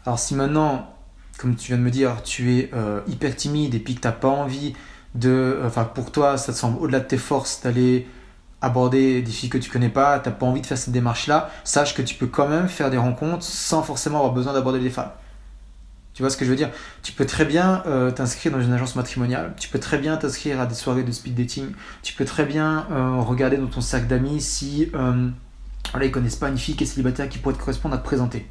Alors si maintenant, comme tu viens de me dire, tu es hyper timide et puis que tu n'as pas envie enfin pour toi, ça te semble au-delà de tes forces d'aller aborder des filles que tu connais pas, tu n'as pas envie de faire cette démarche-là, sache que tu peux quand même faire des rencontres sans forcément avoir besoin d'aborder des femmes. Tu vois ce que je veux dire? Tu peux très bien t'inscrire dans une agence matrimoniale, tu peux très bien t'inscrire à des soirées de speed dating, tu peux très bien regarder dans ton cercle d'amis si voilà, ils connaissent pas une fille qui est célibataire qui pourrait te correspondre à te présenter.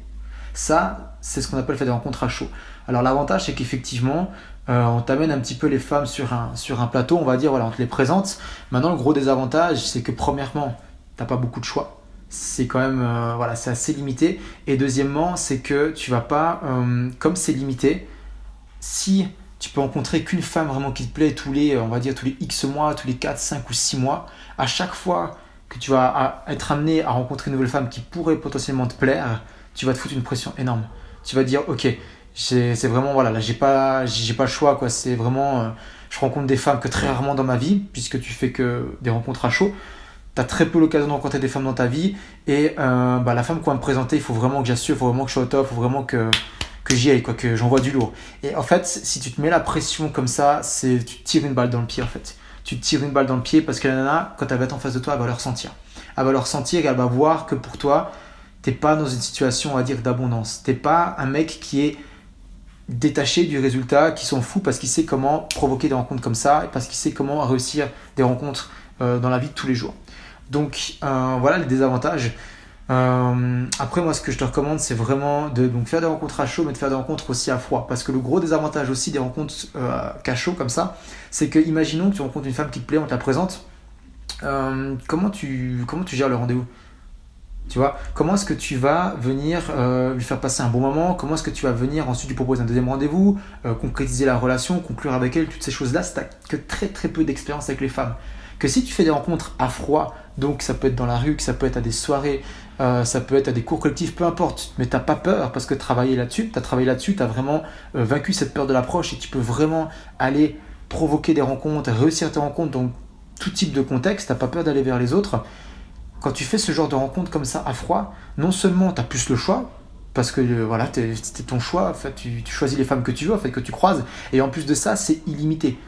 Ça, c'est ce qu'on appelle faire des rencontres à chaud. Alors l'avantage, c'est qu'effectivement, on t'amène un petit peu les femmes sur un plateau, on va dire, voilà, on te les présente. Maintenant, le gros désavantage, c'est que premièrement, t'as pas beaucoup de choix. C'est quand même, voilà, c'est assez limité. Et deuxièmement, c'est que tu vas pas, comme c'est limité, si tu peux rencontrer qu'une femme vraiment qui te plaît on va dire, tous les X mois, tous les 4, 5 ou 6 mois, à chaque fois que tu vas être amené à rencontrer une nouvelle femme qui pourrait potentiellement te plaire, tu vas te foutre une pression énorme. Tu vas te dire, ok, c'est vraiment, voilà, là, j'ai pas le choix, quoi. C'est vraiment, je rencontre des femmes que très rarement dans ma vie, puisque tu fais que des rencontres à chaud. Tu as très peu l'occasion de rencontrer des femmes dans ta vie. Et la femme qu'on va me présenter, il faut vraiment que j'assure, il faut vraiment que je sois au top, il faut vraiment que j'y aille, quoi, que j'envoie du lourd. Et en fait, si tu te mets la pression comme ça, tu te tires une balle dans le pied, en fait. Tu te tires une balle dans le pied parce que la nana, quand elle va être en face de toi, elle va le ressentir. Elle va le ressentir et elle va voir que pour toi, t'es pas dans une situation, on va dire, d'abondance. T'es pas un mec qui est détaché du résultat, qui s'en fout parce qu'il sait comment provoquer des rencontres comme ça et parce qu'il sait comment réussir des rencontres dans la vie de tous les jours. Donc voilà les désavantages. Après moi ce que je te recommande c'est vraiment de donc, faire des rencontres à chaud mais de faire des rencontres aussi à froid parce que le gros désavantage aussi des rencontres qu'à chaud comme ça c'est que imaginons que tu rencontres une femme qui te plaît, on te la présente, comment tu gères le rendez-vous? Tu vois, comment est-ce que tu vas venir lui faire passer un bon moment? Comment est-ce que tu vas venir ensuite lui proposer un deuxième rendez-vous, concrétiser la relation, conclure avec elle, toutes ces choses-là, si tu n'as que très très peu d'expérience avec les femmes. Que si tu fais des rencontres à froid, donc ça peut être dans la rue, que ça peut être à des soirées, ça peut être à des cours collectifs, peu importe, mais tu n'as pas peur parce que tu as travaillé là-dessus, tu as vraiment vaincu cette peur de l'approche et tu peux vraiment aller provoquer des rencontres, réussir tes rencontres dans tout type de contexte, tu n'as pas peur d'aller vers les autres. Quand tu fais ce genre de rencontre comme ça à froid, non seulement tu as plus le choix, parce que voilà, c'était ton choix, en fait, tu choisis les femmes que tu veux, en fait, que tu croises, et en plus de ça, c'est illimité.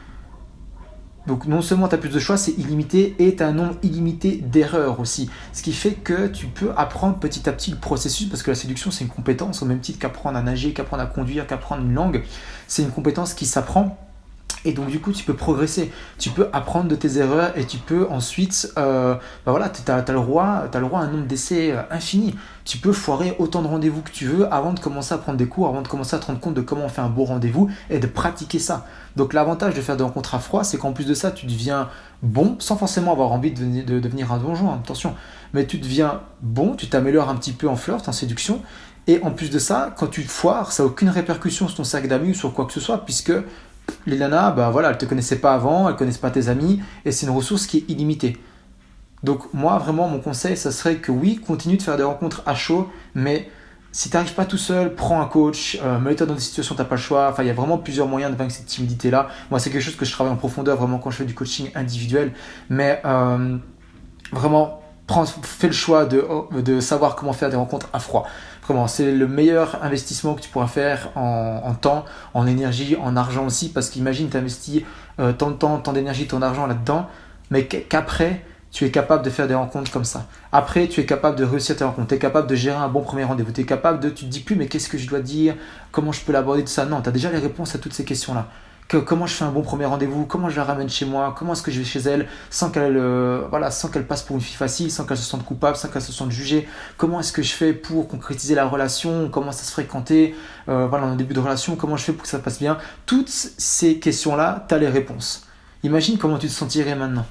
Donc non seulement tu as plus de choix, c'est illimité, et tu as un nombre illimité d'erreurs aussi. Ce qui fait que tu peux apprendre petit à petit le processus, parce que la séduction c'est une compétence, au même titre qu'apprendre à nager, qu'apprendre à conduire, qu'apprendre une langue. C'est une compétence qui s'apprend. Et donc du coup tu peux progresser, tu peux apprendre de tes erreurs et tu peux ensuite, voilà, tu as le droit à un nombre d'essais infini. Tu peux foirer autant de rendez-vous que tu veux avant de commencer à prendre des cours, avant de commencer à te rendre compte de comment on fait un beau rendez-vous et de pratiquer ça. Donc l'avantage de faire des rencontres à froid, c'est qu'en plus de ça, tu deviens bon sans forcément avoir envie de devenir un donjon, hein, attention. Mais tu deviens bon, tu t'améliores un petit peu en flirt, en séduction. Et en plus de ça, quand tu te foires, ça n'a aucune répercussion sur ton sac d'amis ou sur quoi que ce soit, puisque les nanas, bah voilà, elles ne te connaissaient pas avant, elles ne connaissent pas tes amis, et c'est une ressource qui est illimitée. Donc moi, vraiment, mon conseil, ça serait que oui, continue de faire des rencontres à chaud, mais si tu n'arrives pas tout seul, prends un coach, mets-toi dans des situations où tu n'as pas le choix. Enfin, il y a vraiment plusieurs moyens de vaincre cette timidité-là. Moi, c'est quelque chose que je travaille en profondeur vraiment quand je fais du coaching individuel, mais vraiment, fais le choix de savoir comment faire des rencontres à froid. Vraiment, c'est le meilleur investissement que tu pourras faire en temps, en énergie, en argent aussi, parce qu'imagine, tu investis tant de temps, tant d'énergie, tant d'argent là-dedans, mais qu'après, tu es capable de faire des rencontres comme ça. Après, tu es capable de réussir tes rencontres, tu es capable de gérer un bon premier rendez-vous, tu es capable tu te dis plus, mais qu'est-ce que je dois dire, comment je peux l'aborder, tout ça. Non, tu as déjà les réponses à toutes ces questions-là. Comment je fais un bon premier rendez-vous, comment je la ramène chez moi, comment est-ce que je vais chez elle sans qu'elle passe pour une fille facile, sans qu'elle se sente coupable, sans qu'elle se sente jugée, comment est-ce que je fais pour concrétiser la relation, comment ça se fréquenter, voilà, en début de relation, comment je fais pour que ça passe bien. Toutes ces questions-là, tu as les réponses. Imagine comment tu te sentirais maintenant.